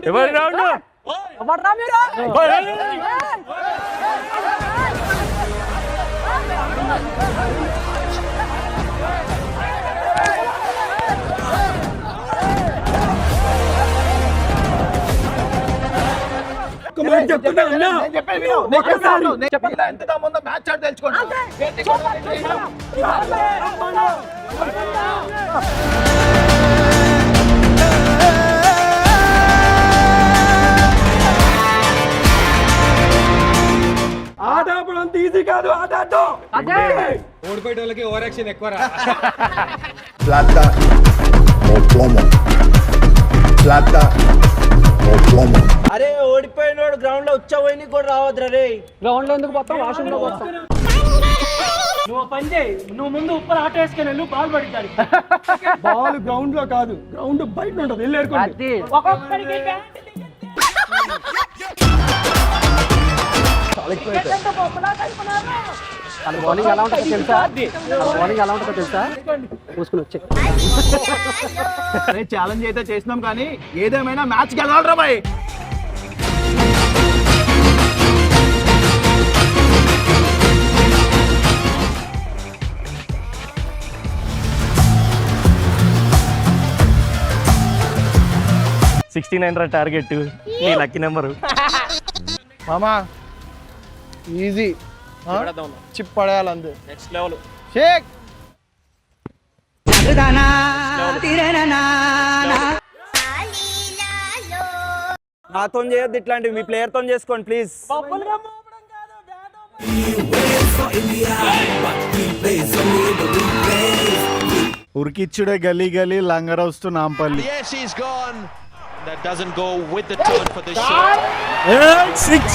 ఎవరి రౌండ్ ఎంత దమ్ముందో మ్యాచ్ ఆడి తెలుసుకోండి. ఆట అప్పుడు అంత ఈజీ కాదు. ఆట ఓడిపోయే వాళ్ళకి ఓవర్ యాక్షన్ ఎక్కువ. Plata o plomo. Plata o plomo. అరే ఓడిపోయినోడు గ్రౌండ్ లో ఉచ్చపోయి కూడా రావద్దురా రే. గ్రౌండ్ లో ఎందుకు పోతాం, వాష్రూమ్ లో పోతాం. నువ్వు పని చేయి, నువ్వు ముందు ఉప్పర్ ఆట వేసుకుని వెళ్ళు, బాల్ పడిద్దాడు. బాల్ గ్రౌండ్ లో కాదు, గ్రౌండ్ బయట ఉంటది. వెళ్ళేరుకోండి. ఒక్కొక్కడికి బౌలింగ్ ఎలా ఉంటుందో తెలుసా? బౌలింగ్ ఎలా ఉంటుందో తెలుసా? పూసుకుని వచ్చే ఛాలెంజ్ అయితే చేసినాం కానీ ఏదేమైనా మ్యాచ్ గెలవాలరా బాయ్. టార్గెట్ నీ లక్కీ నెంబరు. మామా ఈజీ చిప్ పడేయాలందు. Next level shake. నాతో చేయొద్దు ఇట్లాంటివి, మీ ప్లేయర్ తో చేసుకోండి ప్లీజ్. ఉరికిచ్చుడే గలీ గలీ లంగరౌస్తు Nampally. That doesn't go with the turn for this shot. 6